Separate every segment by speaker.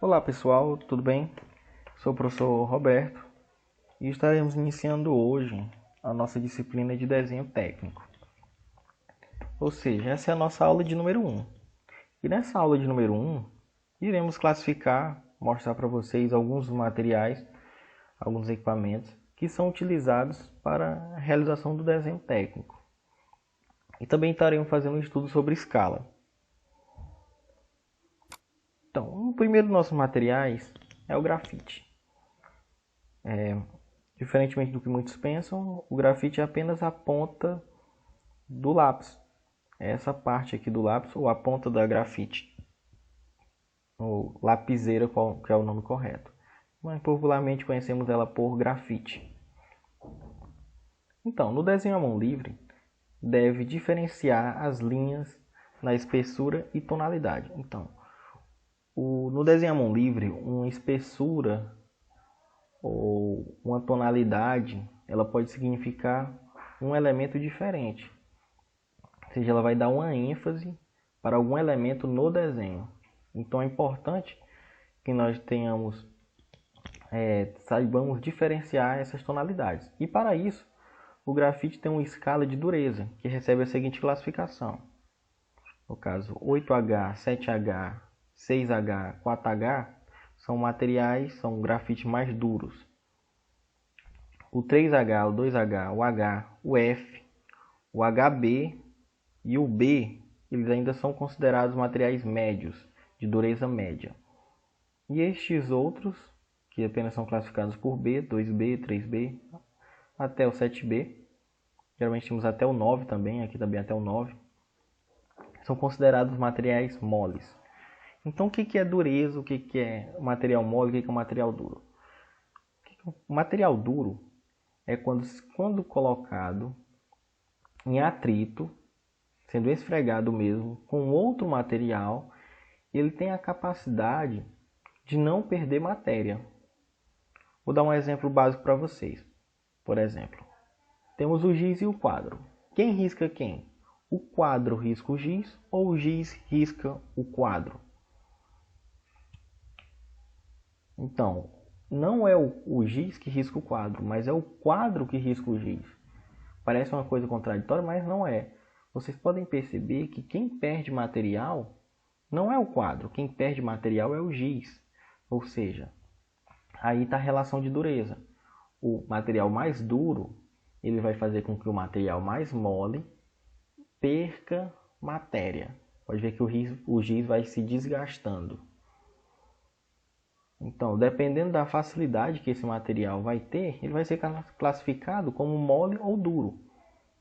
Speaker 1: Olá pessoal, tudo bem? Sou o professor Roberto e estaremos iniciando hoje a nossa disciplina de desenho técnico. Ou seja, essa é a nossa aula de número 1. E nessa aula de número 1, iremos classificar, mostrar para vocês alguns materiais, alguns equipamentos que são utilizados para a realização do desenho técnico. E também estaremos fazendo um estudo sobre escala. Então, o primeiro dos nossos materiais é o grafite. Diferentemente do que muitos pensam, o grafite é apenas a ponta do lápis. É essa parte aqui do lápis, ou a ponta da grafite. Ou lapiseira, que é o nome correto. Mas popularmente conhecemos ela por grafite. Então, no desenho à mão livre, deve diferenciar as linhas na espessura e tonalidade. Então, no desenho à mão livre, uma espessura ou uma tonalidade, ela pode significar um elemento diferente. Ou seja, ela vai dar uma ênfase para algum elemento no desenho. Então é importante que nós saibamos diferenciar essas tonalidades. E para isso, o grafite tem uma escala de dureza, que recebe a seguinte classificação. No caso, 8H, 7H, 6H, 4H são materiais, são grafites mais duros. O 3H, o 2H, o H, o F, o HB e o B, eles ainda são considerados materiais médios, de dureza média. E estes outros, que apenas são classificados por B, 2B, 3B, até o 7B, geralmente temos até o 9 também, aqui também até o 9, são considerados materiais moles. Então, o que é dureza, o que é material mole, o que é material duro? O material duro é quando colocado em atrito, sendo esfregado mesmo, com outro material, ele tem a capacidade de não perder matéria. Vou dar um exemplo básico para vocês. Por exemplo, temos o giz e o quadro. Quem risca quem? O quadro risca o giz ou o giz risca o quadro? Então, não é o giz que risca o quadro, mas é o quadro que risca o giz. Parece uma coisa contraditória, mas não é. Vocês podem perceber que quem perde material não é o quadro, quem perde material é o giz. Ou seja, aí está a relação de dureza. O material mais duro, ele vai fazer com que o material mais mole perca matéria. Pode ver que o giz vai se desgastando. Então, dependendo da facilidade que esse material vai ter, ele vai ser classificado como mole ou duro.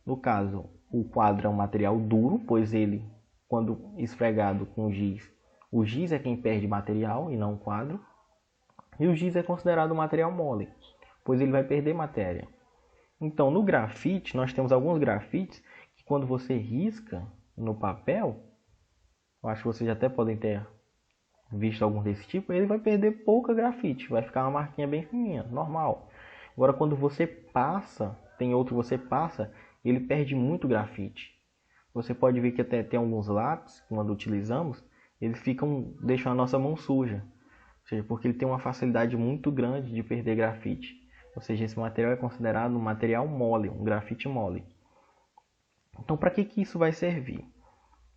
Speaker 1: No caso, o quadro é um material duro, pois ele, quando esfregado com o giz é quem perde material e não o quadro. E o giz é considerado um material mole, pois ele vai perder matéria. Então, no grafite, nós temos alguns grafites que quando você risca no papel, eu acho que vocês até podem ter visto algum desse tipo, ele vai perder pouca grafite, vai ficar uma marquinha bem fininha, normal. Agora, quando você passa, tem outro que você passa, ele perde muito grafite. Você pode ver que até tem alguns lápis, quando utilizamos, eles deixam a nossa mão suja. Ou seja, porque ele tem uma facilidade muito grande de perder grafite. Ou seja, esse material é considerado um material mole, um grafite mole. Então, para que isso vai servir?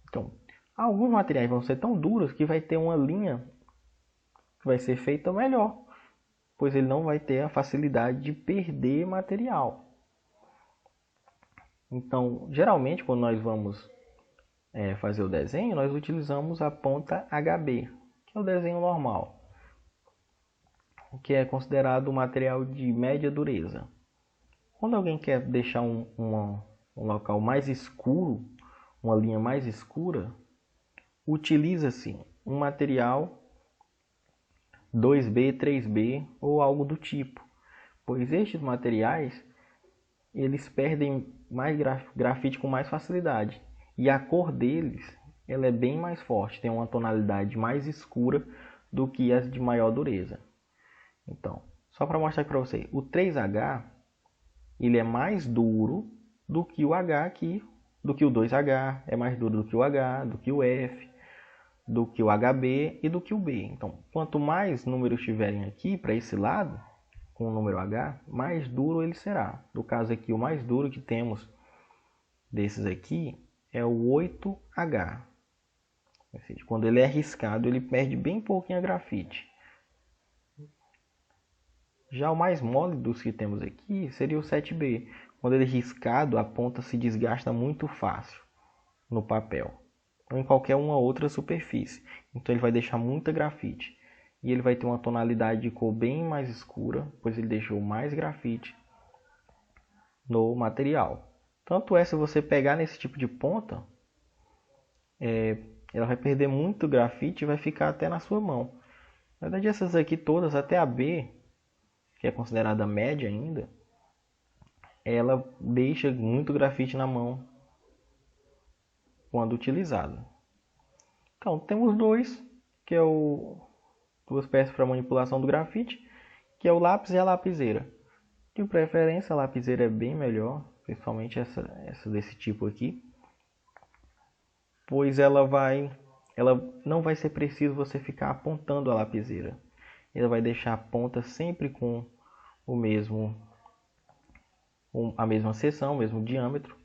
Speaker 1: Então, alguns materiais vão ser tão duros que vai ter uma linha que vai ser feita melhor, pois ele não vai ter a facilidade de perder material. Então, geralmente, quando nós vamos fazer o desenho, nós utilizamos a ponta HB, que é o desenho normal, que é considerado um material de média dureza. Quando alguém quer deixar um local mais escuro, uma linha mais escura, utiliza-se um material 2B, 3B ou algo do tipo, pois estes materiais eles perdem mais grafite com mais facilidade e a cor deles ela é bem mais forte, tem uma tonalidade mais escura do que as de maior dureza. Então, só para mostrar para vocês, o 3H ele é mais duro do que o H aqui, do que o 2H, é mais duro do que o H, do que o F. do que o HB e do que o B. Então, quanto mais números tiverem aqui para esse lado, com o número H, mais duro ele será. No caso aqui, o mais duro que temos desses aqui é o 8H. Ou seja, quando ele é riscado, ele perde bem pouquinho a grafite. Já o mais mole dos que temos aqui seria o 7B. Quando ele é riscado, a ponta se desgasta muito fácil no papel ou em qualquer uma outra superfície. Então ele vai deixar muita grafite. E ele vai ter uma tonalidade de cor bem mais escura, pois ele deixou mais grafite no material. Tanto é, se você pegar nesse tipo de ponta, ela vai perder muito grafite e vai ficar até na sua mão. Na verdade, essas aqui todas, até a B, que é considerada média ainda, ela deixa muito grafite na mão quando utilizado. Então, temos que é duas peças para manipulação do grafite, que é o lápis e a lapiseira. De preferência, a lapiseira é bem melhor, principalmente essa desse tipo aqui, pois ela não vai ser preciso você ficar apontando a lapiseira. Ela vai deixar a ponta sempre com a mesma seção, o mesmo diâmetro,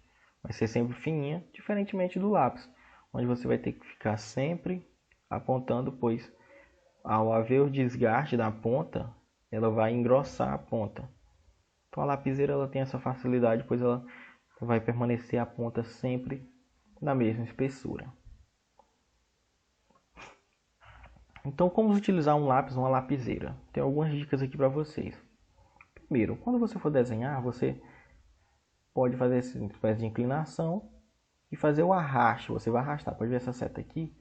Speaker 1: vai ser sempre fininha, diferentemente do lápis, onde você vai ter que ficar sempre apontando, pois ao haver o desgaste da ponta, ela vai engrossar a ponta. Então a lapiseira ela tem essa facilidade, pois ela vai permanecer a ponta sempre na mesma espessura. Então, como utilizar um lápis ou uma lapiseira? Tem algumas dicas aqui para vocês. Primeiro, quando você for desenhar, você pode fazer essa espécie de inclinação e fazer o arraste. Você vai arrastar. Pode ver essa seta aqui?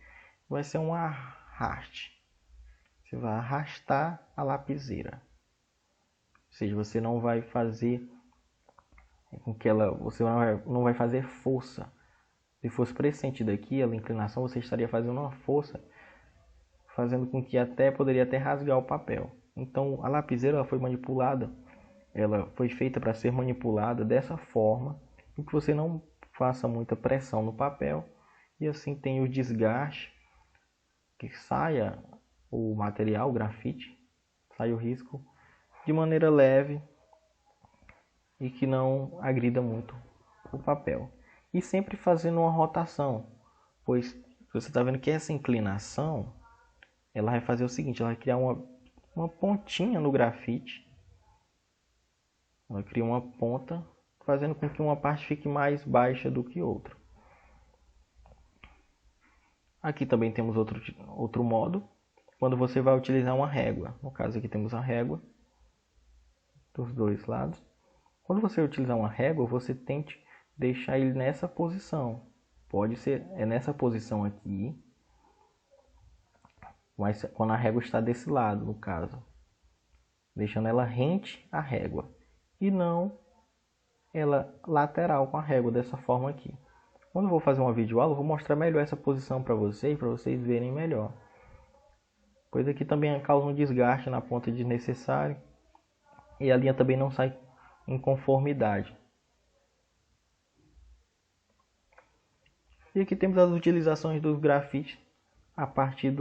Speaker 1: Vai ser um arraste. Você vai arrastar a lapiseira. Ou seja, você não vai fazer com que você não vai fazer força. Se fosse para esse sentido aqui, a inclinação, você estaria fazendo uma força, fazendo com que poderia até rasgar o papel. Então, a lapiseira ela foi feita para ser manipulada dessa forma, em que você não faça muita pressão no papel e assim tem o desgaste, que saia o material, o grafite, saia o risco de maneira leve e que não agrida muito o papel. E sempre fazendo uma rotação, pois você está vendo que essa inclinação ela vai fazer o seguinte, ela vai criar uma pontinha no grafite. Ela cria uma ponta, fazendo com que uma parte fique mais baixa do que outra. Aqui também temos outro modo, quando você vai utilizar uma régua. No caso aqui temos a régua dos dois lados. Quando você utilizar uma régua, você tente deixar ele nessa posição. Pode ser nessa posição aqui, mas quando a régua está desse lado, no caso, deixando ela rente à régua e não ela lateral com a régua dessa forma aqui. Quando eu vou fazer uma videoaula, eu vou mostrar melhor essa posição para vocês verem melhor. Pois aqui também causa um desgaste na ponta desnecessário e a linha também não sai em conformidade. E aqui temos as utilizações dos grafites a partir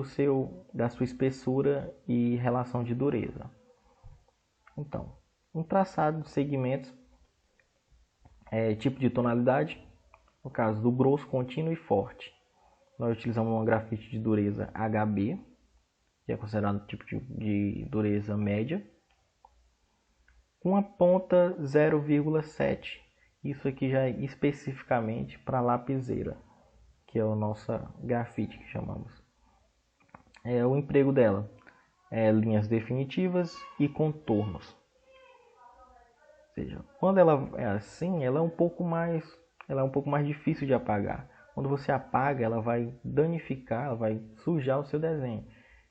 Speaker 1: da sua espessura e relação de dureza. Então, um traçado de segmentos, tipo de tonalidade, no caso do grosso, contínuo e forte. Nós utilizamos uma grafite de dureza HB, que é considerado tipo de dureza média, com a ponta 0,7. Isso aqui já é especificamente para lapiseira, que é a nossa grafite que chamamos. O emprego dela é linhas definitivas e contornos. Ou seja, quando ela é assim, ela é um pouco mais difícil de apagar. Quando você apaga, ela vai danificar, ela vai sujar o seu desenho.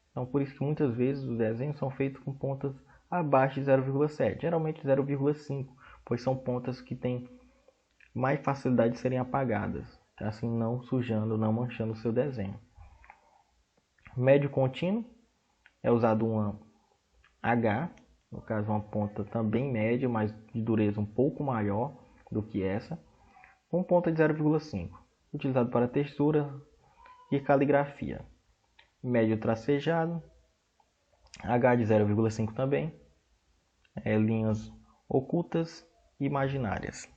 Speaker 1: Então, por isso que muitas vezes os desenhos são feitos com pontas abaixo de 0,7, geralmente 0,5, pois são pontas que têm mais facilidade de serem apagadas, assim não sujando, não manchando o seu desenho. Médio contínuo é usado uma H, no caso uma ponta também média, mas de dureza um pouco maior do que essa, com ponta de 0,5, utilizado para textura e caligrafia. médio tracejado, H de 0,5 também, linhas ocultas e imaginárias.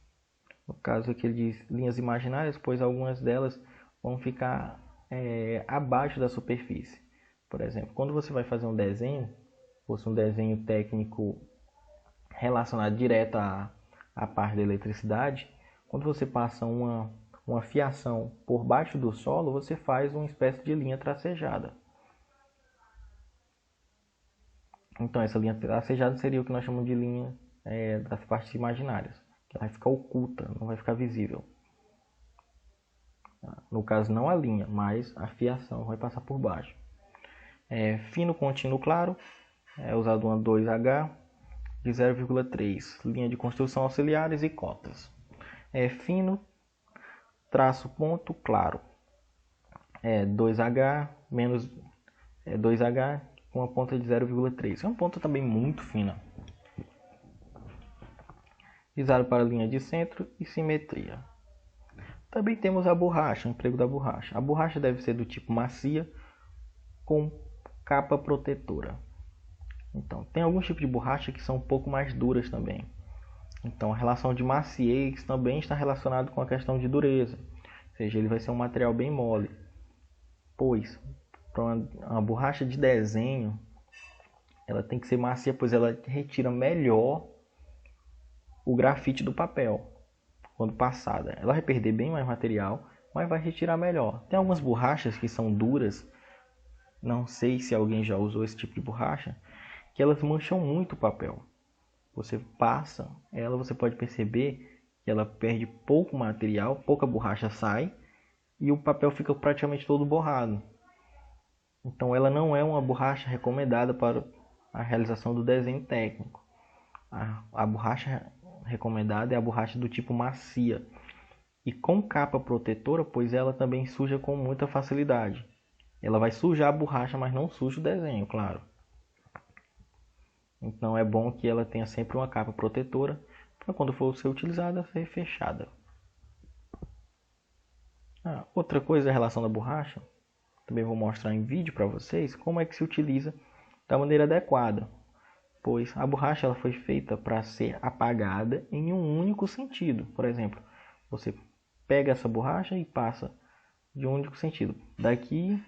Speaker 1: No caso aqui ele diz linhas imaginárias, pois algumas delas vão ficar abaixo da superfície. Por exemplo, quando você vai fazer um desenho, fosse um desenho técnico relacionado direto à parte da eletricidade, quando você passa uma fiação por baixo do solo, você faz uma espécie de linha tracejada. Então essa linha tracejada seria o que nós chamamos de linha das partes imaginárias, que ela vai ficar oculta, não vai ficar visível. No caso não a linha, mas a fiação vai passar por baixo. Fino, contínuo, claro, é usado uma 2H de 0,3, linha de construção auxiliares e cotas. Fino, traço, ponto, claro, 2H menos 2H com uma ponta de 0,3. É uma ponta também muito fina. Usado para linha de centro e simetria. Também temos a borracha, o emprego da borracha. A borracha deve ser do tipo macia com capa protetora. Então, tem alguns tipos de borracha que são um pouco mais duras também. Então, a relação de maciez também está relacionado com a questão de dureza. Ou seja, ele vai ser um material bem mole. Pois, para uma borracha de desenho, ela tem que ser macia, pois ela retira melhor o grafite do papel quando passada. Ela vai perder bem mais material, mas vai retirar melhor. Tem algumas borrachas que são duras, não sei se alguém já usou esse tipo de borracha, que elas mancham muito o papel. Você passa ela, você pode perceber que ela perde pouco material, pouca borracha sai e o papel fica praticamente todo borrado. Então ela não é uma borracha recomendada para a realização do desenho técnico. A borracha recomendada é a borracha do tipo macia e com capa protetora, pois ela também suja com muita facilidade. Ela vai sujar a borracha, mas não suja o desenho, claro. Então é bom que ela tenha sempre uma capa protetora para quando for ser utilizada ser fechada. Outra coisa em relação à borracha, também vou mostrar em vídeo para vocês como é que se utiliza da maneira adequada, pois a borracha ela foi feita para ser apagada em um único sentido. Por exemplo, você pega essa borracha e passa de um único sentido. Daqui,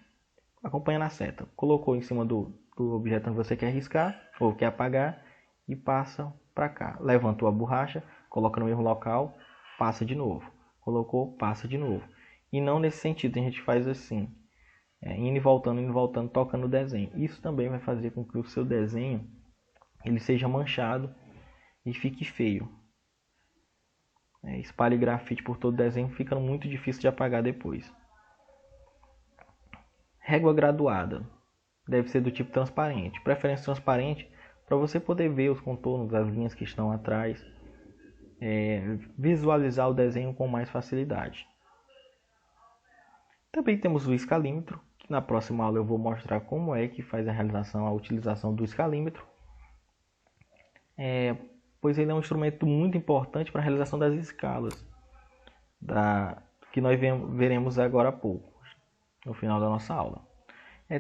Speaker 1: acompanha na seta. Colocou em cima do objeto onde você quer riscar ou quer apagar e passa para cá. Levantou a borracha, coloca no mesmo local, passa de novo. Colocou, passa de novo. E não nesse sentido, a gente faz assim, indo e voltando, tocando o desenho. Isso também vai fazer com que o seu desenho ele seja manchado e fique feio. Espalhe grafite por todo o desenho, fica muito difícil de apagar depois. Régua graduada. Deve ser do tipo transparente. Preferência transparente para você poder ver os contornos das linhas que estão atrás. Visualizar o desenho com mais facilidade. Também temos o escalímetro, que na próxima aula eu vou mostrar como é que faz a utilização do escalímetro. Pois ele é um instrumento muito importante para a realização das escalas, que nós veremos agora há pouco, no final da nossa aula.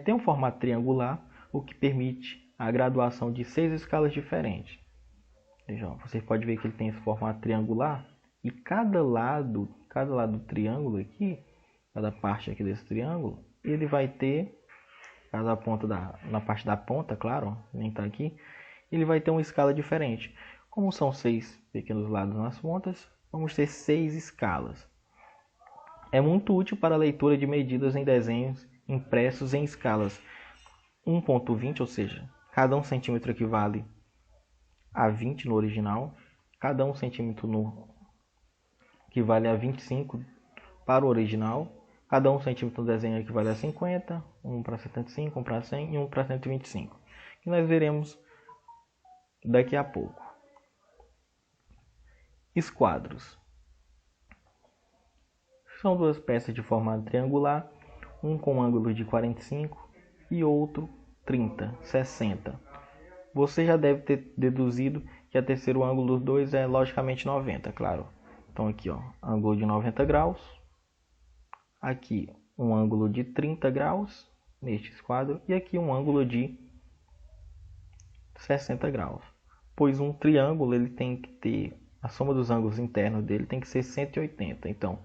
Speaker 1: Tem um formato triangular, o que permite a graduação de 6 escalas diferentes. Veja, você pode ver que ele tem esse formato triangular e cada lado do triângulo aqui, cada parte aqui desse triângulo, ele vai ter, na parte da ponta, claro, nem está aqui, ele vai ter uma escala diferente. Como são 6 pequenos lados nas pontas, vamos ter 6 escalas. É muito útil para a leitura de medidas em desenhos impressos em escalas 1.20, ou seja, cada 1 centímetro equivale a 20 no original, cada 1 centímetro equivale a 25 para o original, cada 1 centímetro no desenho equivale a 50, 1 para 75, 1 para 100 e 1 para 125, que nós veremos daqui a pouco. Esquadros. São 2 peças de formato triangular, um com ângulo de 45 e outro 30, 60. Você já deve ter deduzido que o terceiro ângulo dos dois é logicamente 90, claro. Então aqui, ângulo de 90 graus. Aqui um ângulo de 30 graus neste esquadro, e aqui um ângulo de 60 graus, pois um triângulo ele tem que ter, a soma dos ângulos internos dele tem que ser 180, então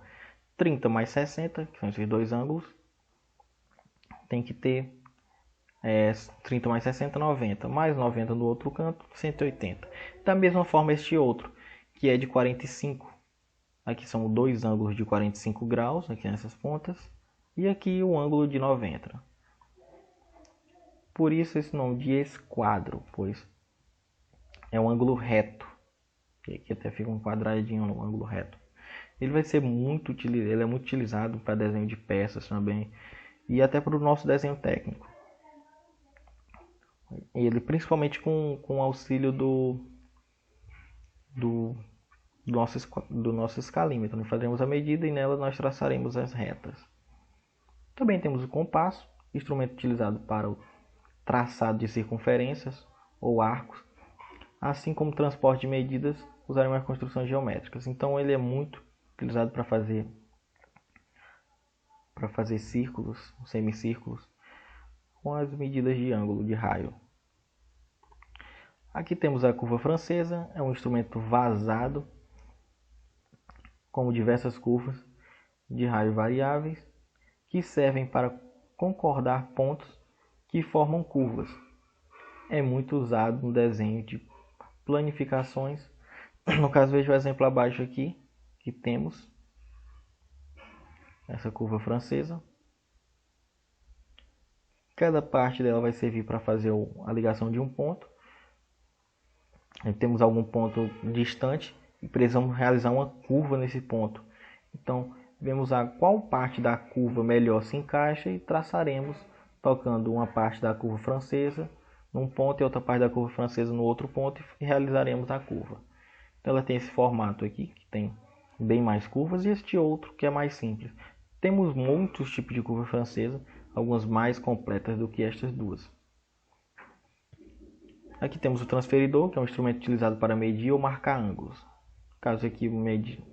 Speaker 1: 30 mais 60, que são esses dois ângulos, tem que ter 30 mais 60, 90, mais 90 no outro canto, 180. Da mesma forma este outro, que é de 45, aqui são dois ângulos de 45 graus, aqui nessas pontas, e aqui o ângulo de 90. Por isso esse nome de esquadro, pois é um ângulo reto. Aqui até fica um quadradinho no ângulo reto. Ele vai ser muito utilizado, ele é muito utilizado para desenho de peças também e até para o nosso desenho técnico. Ele principalmente com o auxílio do nosso escalímetro. Nós faremos a medida e nela nós traçaremos as retas. Também temos o compasso, instrumento utilizado para o traçado de circunferências ou arcos, assim como transporte de medidas, usaremos as construções geométricas. Então ele é muito utilizado para fazer círculos, semicírculos, com as medidas de ângulo, de raio. Aqui temos a curva francesa, é um instrumento vazado, como diversas curvas de raio variáveis, que servem para concordar pontos que formam curvas. É muito usado no desenho de planificações. No caso, veja o exemplo abaixo aqui, que temos essa curva francesa. Cada parte dela vai servir para fazer a ligação de um ponto. Temos algum ponto distante e precisamos realizar uma curva nesse ponto. Então, vemos a qual parte da curva melhor se encaixa e traçaremos tocando uma parte da curva francesa num ponto e outra parte da curva francesa no outro ponto e realizaremos a curva. Então ela tem esse formato aqui, que tem bem mais curvas, e este outro que é mais simples. Temos muitos tipos de curva francesa, algumas mais completas do que estas duas. Aqui temos o transferidor, que é um instrumento utilizado para medir ou marcar ângulos. No caso aqui mede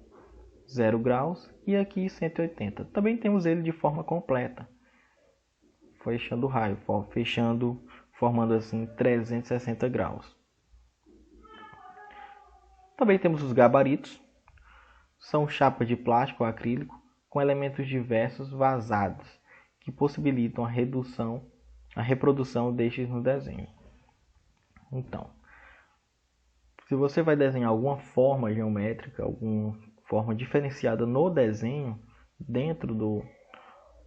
Speaker 1: 0 graus e aqui 180. Também temos ele de forma completa, fechando o raio, formando assim 360 graus. Também temos os gabaritos, são chapas de plástico ou acrílico com elementos diversos vazados, que possibilitam a reprodução destes no desenho. Então, se você vai desenhar alguma forma geométrica, alguma forma diferenciada no desenho, dentro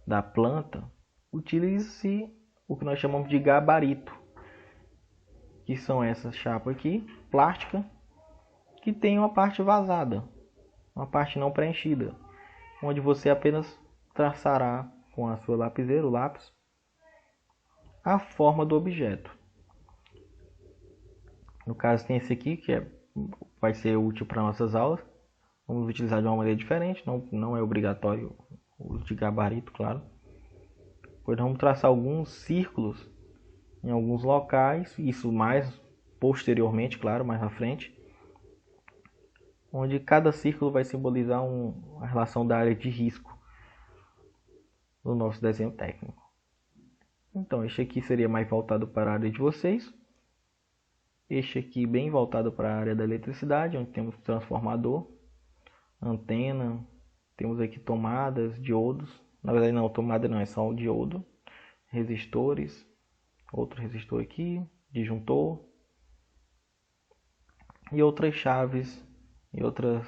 Speaker 1: da planta, utilize o que nós chamamos de gabarito, que são essas chapas aqui, plástica, que tem uma parte vazada, uma parte não preenchida, onde você apenas traçará com a sua lapiseira, o lápis, a forma do objeto. No caso tem esse aqui, que vai ser útil para nossas aulas. Vamos utilizar de uma maneira diferente, não é obrigatório o uso de gabarito, claro. Pois vamos traçar alguns círculos em alguns locais, isso mais posteriormente, claro, mais à frente, onde cada círculo vai simbolizar a relação da área de risco no nosso desenho técnico. Então, este aqui seria mais voltado para a área de vocês. Este aqui bem voltado para a área da eletricidade, onde temos transformador, antena, temos aqui tomadas, diodos. Na verdade não, tomada não, é só o diodo, resistores, outro resistor aqui, disjuntor e outras chaves e outros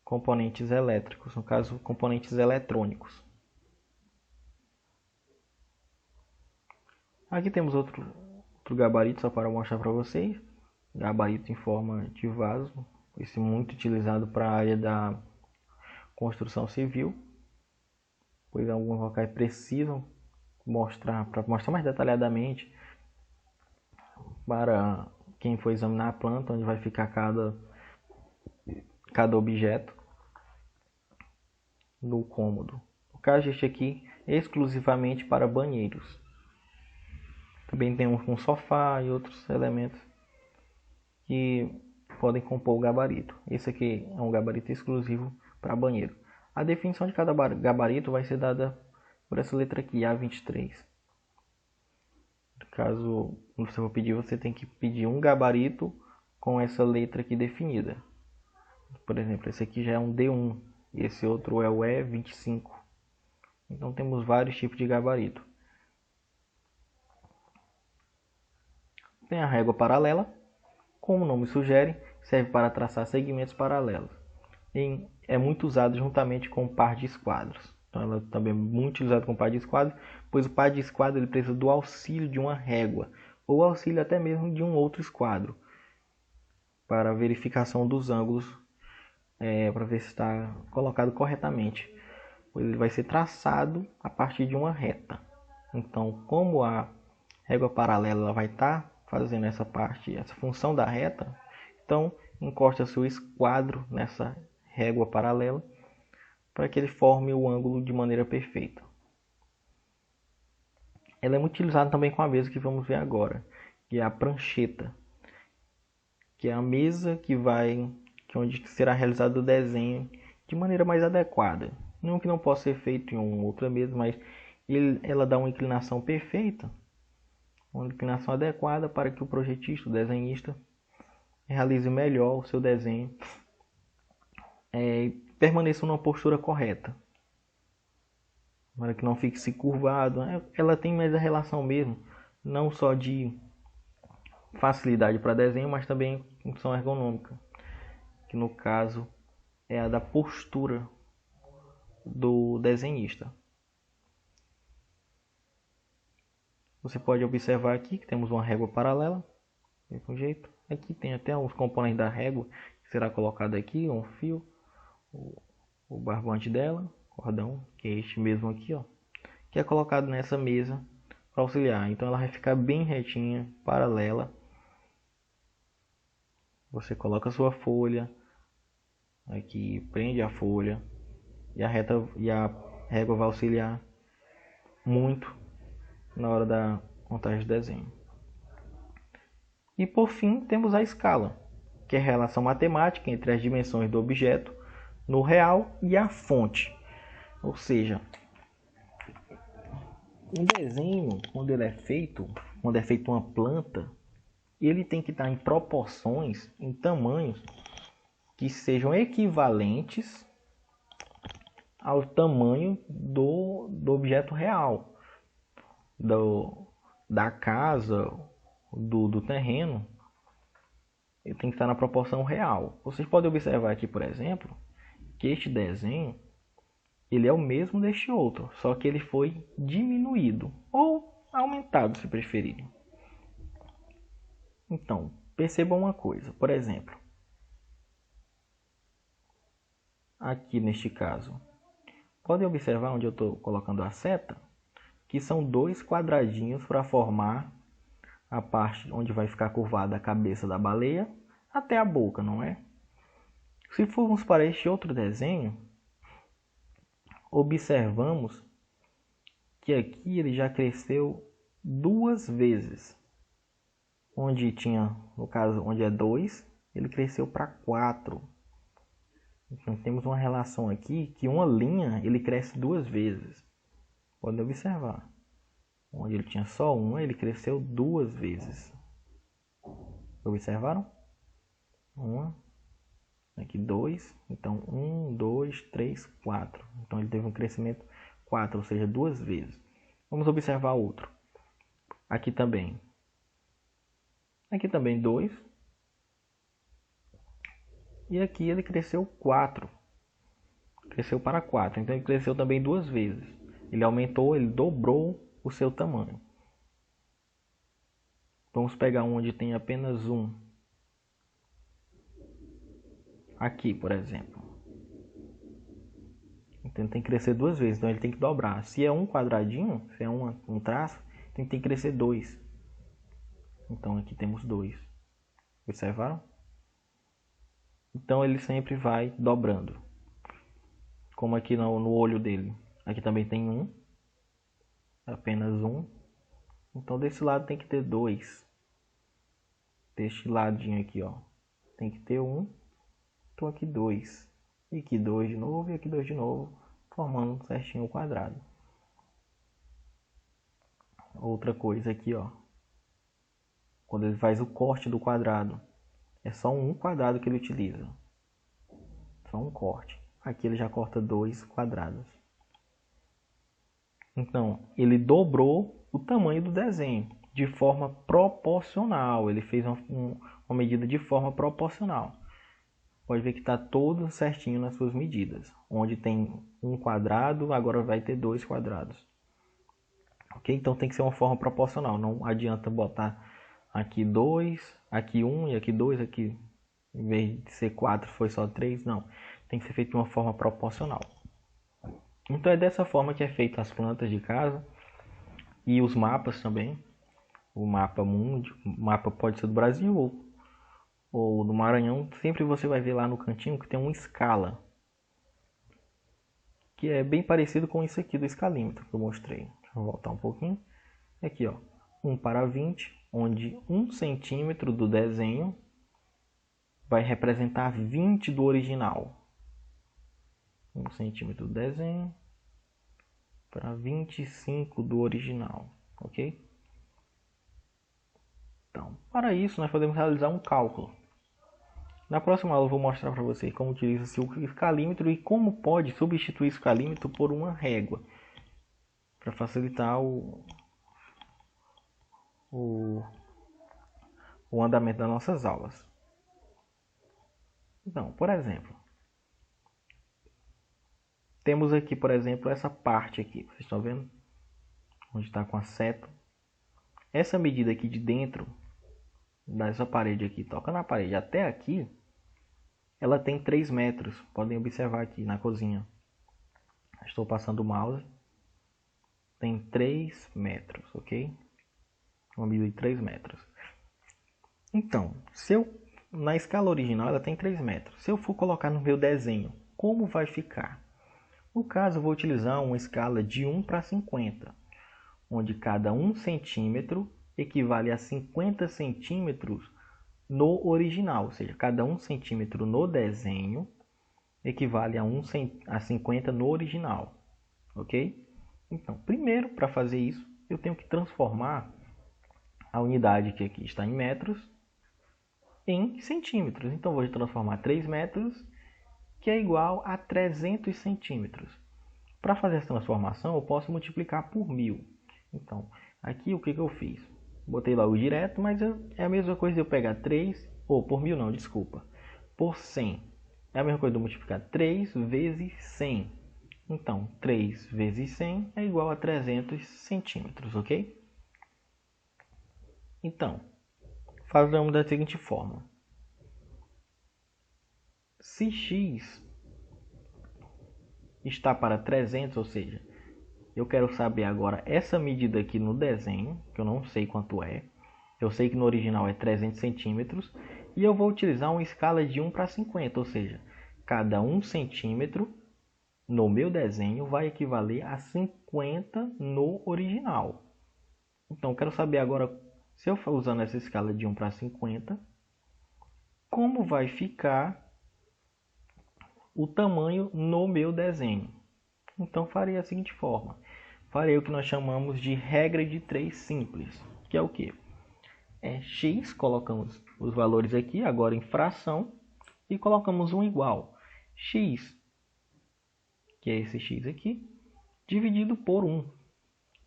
Speaker 1: componentes elétricos, no caso componentes eletrônicos. Aqui temos outro gabarito só para mostrar para vocês, gabarito em forma de vaso, esse muito utilizado para a área da construção civil, pois alguns locais precisam mostrar, para mostrar mais detalhadamente para quem for examinar a planta, onde vai ficar cada objeto no cômodo. No caso este aqui é exclusivamente para banheiros. Também temos um sofá e outros elementos que podem compor o gabarito. Esse aqui é um gabarito exclusivo para banheiro. A definição de cada gabarito vai ser dada por essa letra aqui, A23. Caso você for pedir, você tem que pedir um gabarito com essa letra aqui definida. Por exemplo, esse aqui já é um D1 e esse outro é o E25. Então temos vários tipos de gabarito. Tem a régua paralela, como o nome sugere, serve para traçar segmentos paralelos. É muito usado juntamente com o par de esquadros. Então ela também é muito utilizada com o par de esquadros, pois o par de esquadro ele precisa do auxílio de uma régua, ou auxílio até mesmo de um outro esquadro, para verificação dos ângulos, para ver se está colocado corretamente. Ele vai ser traçado a partir de uma reta. Então, como a régua paralela ela vai estar fazendo essa função da reta, então encosta seu esquadro nessa régua paralela para que ele forme o ângulo de maneira perfeita. Ela é muito utilizada também com a mesa que vamos ver agora, que é a prancheta, que é a mesa onde será realizado o desenho de maneira mais adequada. Não que não possa ser feito em uma outra mesa, mas ela dá uma inclinação perfeita, uma inclinação adequada para que o projetista, o desenhista, realize melhor o seu desenho e permaneça numa postura correta, para que não fique se curvado. Ela tem mais a relação mesmo, não só de facilidade para desenho, mas também função ergonômica, que no caso é a da postura do desenhista. Você pode observar aqui que temos uma régua paralela, desse jeito. Aqui tem até os componentes da régua, que será colocado aqui, um fio, o barbante dela, cordão, que é este mesmo aqui, ó, que é colocado nessa mesa para auxiliar. Então ela vai ficar bem retinha, paralela. Você coloca a sua folha, aqui prende a folha e a régua vai auxiliar muito na hora da montagem do desenho. E por fim temos a escala, que é a relação matemática entre as dimensões do objeto no real e a fonte. Ou seja, um desenho, quando é feito uma planta, ele tem que estar em proporções, em tamanhos que sejam equivalentes ao tamanho do objeto real, da casa, do terreno. Ele tem que estar na proporção real. Vocês podem observar aqui, por exemplo, que este desenho ele é o mesmo deste outro, só que ele foi diminuído ou aumentado, se preferirem. Então, percebam uma coisa, por exemplo, aqui neste caso, podem observar onde eu estou colocando a seta, que são dois quadradinhos para formar a parte onde vai ficar curvada a cabeça da baleia até a boca, não é? Se formos para este outro desenho, observamos que aqui ele já cresceu duas vezes. Onde tinha, no caso, onde é 2, ele cresceu para 4. Então temos uma relação aqui que uma linha ele cresce duas vezes. Pode observar. Onde ele tinha só uma, ele cresceu duas vezes. Observaram? Uma, aqui 2. Então 1, 2, 3, 4. Então ele teve um crescimento 4, ou seja, duas vezes. Vamos observar outro. Aqui também 2. E aqui ele cresceu 4. Cresceu para 4. Então ele cresceu também duas vezes. Ele aumentou, ele dobrou o seu tamanho. Vamos pegar um onde tem apenas um. Aqui, por exemplo. Então tem que crescer duas vezes. Então ele tem que dobrar. Se é um quadradinho, se é um traço, tem que crescer 2. Então aqui temos 2. Observaram? Então ele sempre vai dobrando. Como aqui no olho dele. Aqui também tem um. Apenas um. Então desse lado tem que ter 2. Deste ladinho aqui, ó. Tem que ter um. Então aqui 2. E aqui 2 de novo. E aqui 2 de novo. Formando certinho o quadrado. outra coisa aqui, ó. Quando ele faz o corte do quadrado, é só um quadrado que ele utiliza. Só um corte. Aqui ele já corta 2 quadrados. Então, ele dobrou o tamanho do desenho de forma proporcional. Ele fez uma medida de forma proporcional. Pode ver que está todo certinho nas suas medidas. Onde tem um quadrado, agora vai ter 2 quadrados. Ok? Então tem que ser uma forma proporcional. Não adianta botar aqui 2, aqui 1 e aqui 2, aqui em vez de ser 4 foi só 3. Não. Tem que ser feito de uma forma proporcional. Então é dessa forma que é feito as plantas de casa e os mapas também. O mapa mundi, o mapa pode ser do Brasil ou do Maranhão. Sempre você vai ver lá no cantinho que tem uma escala, que é bem parecido com isso aqui do escalímetro que eu mostrei. Deixa eu voltar um pouquinho. Aqui, ó, 1/20, onde 1 centímetro do desenho vai representar 20 do original. 1 centímetro do desenho para 25 do original, ok? Então, para isso nós podemos realizar um cálculo. Na próxima aula eu vou mostrar para vocês como utiliza-se o escalímetro e como pode substituir o escalímetro por uma régua, para facilitar o andamento das nossas aulas. Então, por exemplo, temos aqui, por exemplo, essa parte aqui, vocês estão vendo? Onde está com a seta. Essa medida aqui de dentro, dessa parede aqui, toca na parede até aqui, ela tem 3 metros. Podem observar aqui na cozinha. Estou passando o mouse. Tem 3 metros, ok? Uma medida de 3 metros. Então, na escala original ela tem 3 metros. Se eu for colocar no meu desenho, como vai ficar? No caso, eu vou utilizar uma escala de 1/50, onde cada 1 centímetro equivale a 50 centímetros no original, ou seja, cada 1 centímetro no desenho equivale a 50 no original, ok? Então, primeiro, para fazer isso, eu tenho que transformar a unidade que aqui está em metros em centímetros. Então, vou transformar 3 metros, que é igual a 300 centímetros. Para fazer essa transformação, eu posso multiplicar por 1000. Então, aqui o que eu fiz? Botei lá o direto, mas é a mesma coisa de eu pegar 3, ou por 1000 não, desculpa, por 100. É a mesma coisa de eu multiplicar 3 vezes 100. Então, 3 vezes 100 é igual a 300 centímetros, ok? Então, fazemos da seguinte forma. Se x está para 300, ou seja, eu quero saber agora essa medida aqui no desenho, que eu não sei quanto é. Eu sei que no original é 300 centímetros. E eu vou utilizar uma escala de 1/50, ou seja, cada 1 centímetro no meu desenho vai equivaler a 50 no original. Então, eu quero saber agora, se eu for usando essa escala de 1/50, como vai ficar o tamanho no meu desenho. Então, farei a seguinte forma. Farei o que nós chamamos de regra de 3 simples, que é o quê? É x, colocamos os valores aqui, agora em fração, e colocamos um igual. X, que é esse x aqui, dividido por 1,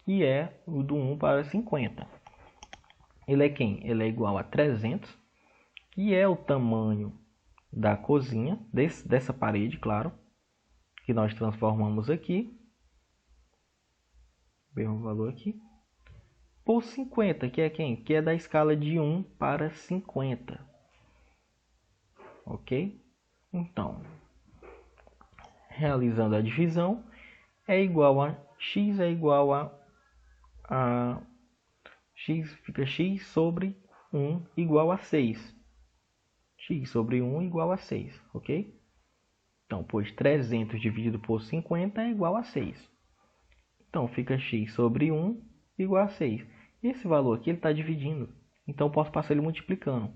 Speaker 1: que é o do 1/50. Ele é quem? Ele é igual a 300, que é o tamanho da cozinha, dessa parede, claro, que nós transformamos aqui. Mesmo valor aqui. Por 50, que é quem? Que é da escala de 1/50. Ok? Então, realizando a divisão, é igual a x é igual a x, fica x sobre 1 igual a 6. X sobre 1 igual a 6, ok? Então, pois 300 dividido por 50 é igual a 6. Então, fica x sobre 1 igual a 6. Esse valor aqui ele está dividindo, então eu posso passar ele multiplicando.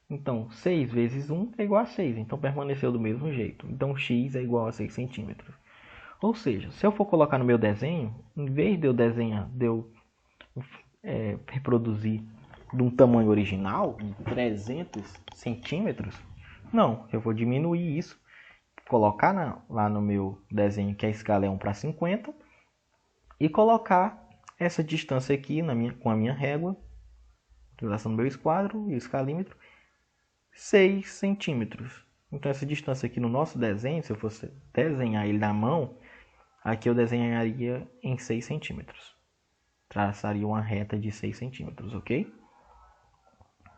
Speaker 1: Então, 6 vezes 1 é igual a 6, então permaneceu do mesmo jeito. Então, x é igual a 6 centímetros. Ou seja, se eu for colocar no meu desenho, em vez de eu desenhar, de eu reproduzir de um tamanho original, 300 centímetros. Não, eu vou diminuir isso, colocar lá no meu desenho que a escala é 1:50 e colocar essa distância aqui com a minha régua, utilização do meu esquadro e o escalímetro, 6 centímetros. Então essa distância aqui no nosso desenho, se eu fosse desenhar ele na mão, aqui eu desenharia em 6 centímetros. Traçaria uma reta de 6 centímetros, ok?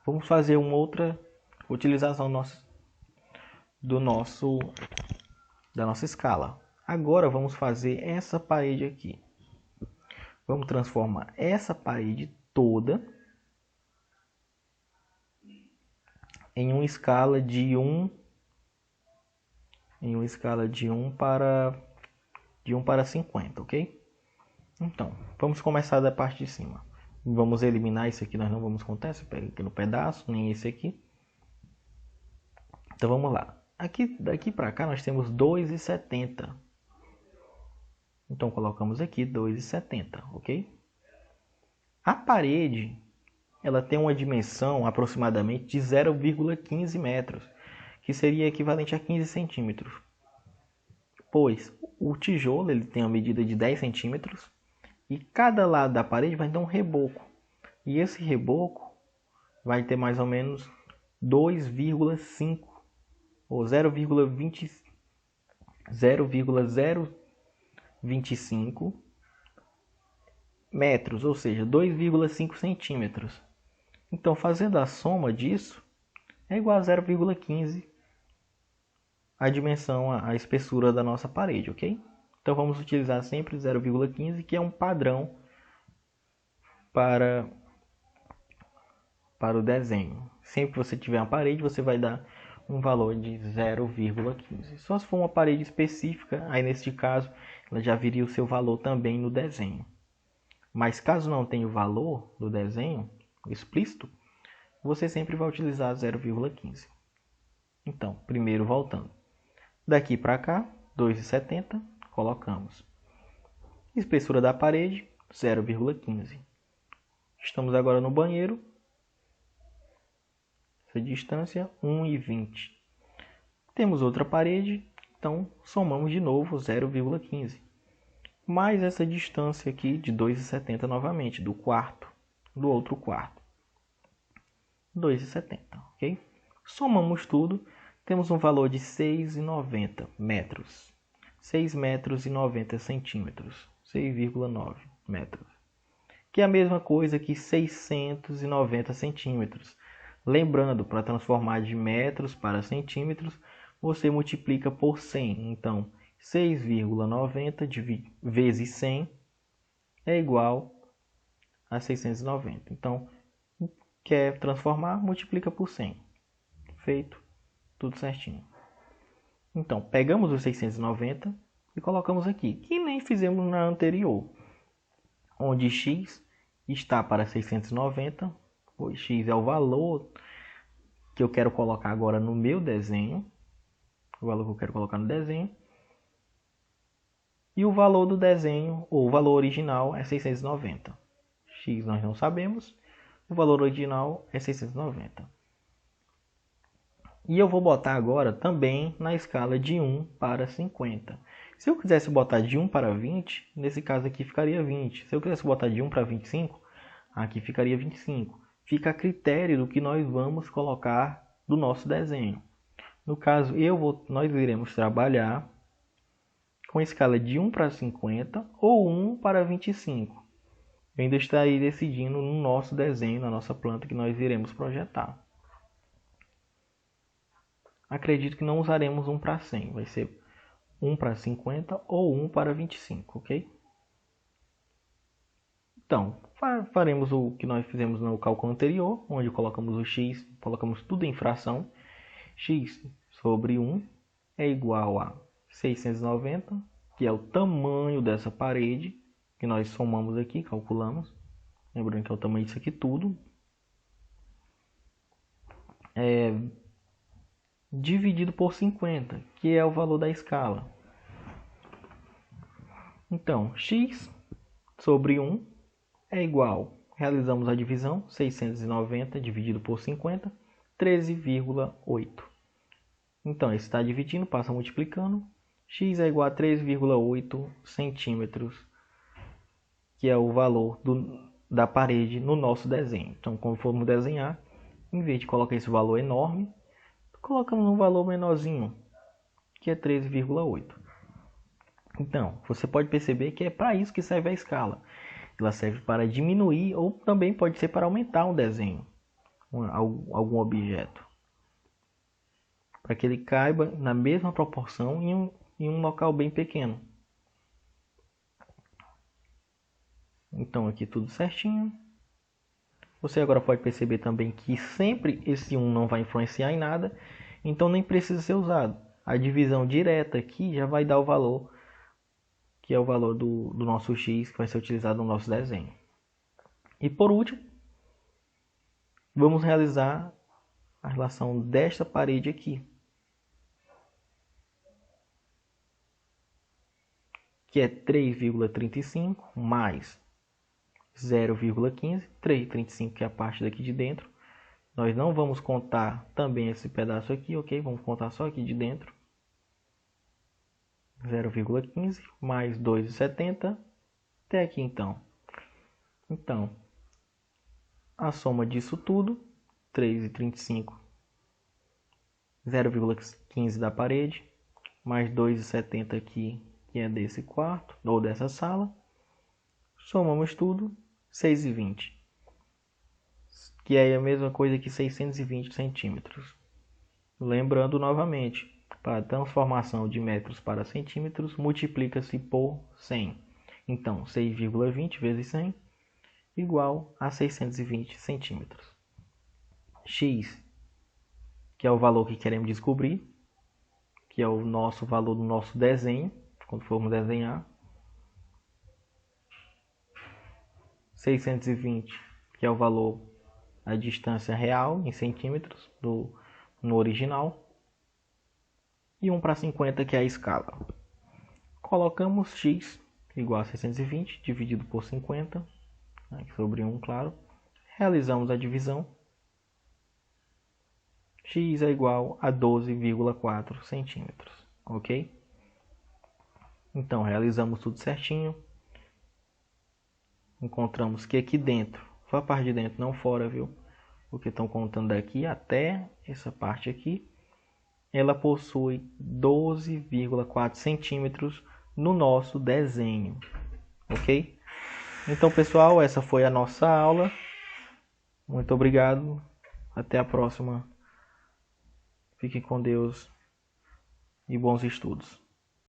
Speaker 1: Vamos fazer uma outra utilização da nossa escala. Agora vamos fazer essa parede aqui. Vamos transformar essa parede toda em uma escala de 1 para 50, ok? Então, vamos começar da parte de cima. Vamos eliminar esse aqui, nós não vamos contar esse aqui no pedaço, nem esse aqui. Então vamos lá. Daqui para cá nós temos 2,70. Então colocamos aqui 2,70, ok? A parede, ela tem uma dimensão aproximadamente de 0,15 metros, que seria equivalente a 15 centímetros. Pois o tijolo ele tem a medida de 10 centímetros e cada lado da parede vai ter um reboco. E esse reboco vai ter mais ou menos 2,5 ou 0,025 metros, ou seja, 2,5 centímetros. Então, fazendo a soma disso, é igual a 0,15 a dimensão, a espessura da nossa parede, ok? Então, vamos utilizar sempre 0,15, que é um padrão para o desenho. Sempre que você tiver uma parede, você vai dar um valor de 0,15. Só se for uma parede específica, aí neste caso, ela já viria o seu valor também no desenho. Mas caso não tenha o valor do desenho explícito, você sempre vai utilizar 0,15. Então, primeiro voltando. Daqui para cá, 2,70, colocamos. Espessura da parede, 0,15. Estamos agora no banheiro. Essa distância, 1,20. Temos outra parede, então somamos de novo 0,15. Mais essa distância aqui de 2,70 novamente, do outro quarto. 2,70, ok? Somamos tudo, temos um valor de 6,90 metros. 6 metros e 90 centímetros. 6,9 metros. Que é a mesma coisa que 690 centímetros. Lembrando, para transformar de metros para centímetros, você multiplica por 100. Então, 6,90 vezes 100 é igual a 690. Então, quer transformar, multiplica por 100. Feito, tudo certinho. Então, pegamos os 690 e colocamos aqui, que nem fizemos na anterior, onde x está para 690, pois x é o valor que eu quero colocar agora no meu desenho, o valor que eu quero colocar no desenho, e o valor do desenho, ou o valor original, é 690. X nós não sabemos, o valor original é 690. E eu vou botar agora também na escala de 1 para 50. Se eu quisesse botar de 1 para 20, nesse caso aqui ficaria 20. Se eu quisesse botar de 1 para 25, aqui ficaria 25. Fica a critério do que nós vamos colocar do nosso desenho. No caso, nós iremos trabalhar com a escala de 1 para 50 ou 1 para 25. Eu ainda estarei decidindo no nosso desenho, na nossa planta que nós iremos projetar. Acredito que não usaremos 1 para 100, vai ser 1 para 50 ou 1 para 25, ok? Então, faremos o que nós fizemos no cálculo anterior, onde colocamos o x, colocamos tudo em fração. X sobre 1 é igual a 690, que é o tamanho dessa parede, que nós somamos aqui, calculamos. Lembrando que é o tamanho disso aqui tudo. Dividido por 50, que é o valor da escala. Então, x sobre 1 é igual, realizamos a divisão, 690 dividido por 50, 13,8. Então, esse está dividindo, passa multiplicando, x é igual a 3,8 centímetros, que é o valor da parede no nosso desenho. Então, quando formos desenhar, em vez de colocar esse valor enorme, colocamos um valor menorzinho, que é 13,8. Então, você pode perceber que é para isso que serve a escala. Ela serve para diminuir ou também pode ser para aumentar um desenho, algum objeto, para que ele caiba na mesma proporção em um local bem pequeno. Então, aqui tudo certinho. Você agora pode perceber também que sempre esse 1 não vai influenciar em nada, então nem precisa ser usado. A divisão direta aqui já vai dar o valor, que é o valor do nosso x, que vai ser utilizado no nosso desenho. E por último, vamos realizar a relação desta parede aqui, que é 3,35 mais 0,15, 3,35 que é a parte daqui de dentro. Nós não vamos contar também esse pedaço aqui, ok? Vamos contar só aqui de dentro. 0,15 mais 2,70 até aqui então. Então, a soma disso tudo, 3,35, 0,15 da parede, mais 2,70 aqui, que é desse quarto, ou dessa sala. Somamos tudo, 6,20, que é a mesma coisa que 620 centímetros. Lembrando novamente, para a transformação de metros para centímetros, multiplica-se por 100. Então, 6,20 vezes 100 igual a 620 centímetros. X, que é o valor que queremos descobrir, que é o nosso valor do nosso desenho, quando formos desenhar. 620, que é o valor da distância real em centímetros no original. E 1 para 50, que é a escala. Colocamos x igual a 620 dividido por 50, sobre 1, claro. Realizamos a divisão. X é igual a 12,4 centímetros, ok? Então, realizamos tudo certinho. Encontramos que aqui dentro, só a parte de dentro, não fora, viu? Porque estão contando daqui até essa parte aqui. Ela possui 12,4 centímetros no nosso desenho, ok? Então, pessoal, essa foi a nossa aula. Muito obrigado. Até a próxima. Fiquem com Deus e bons estudos.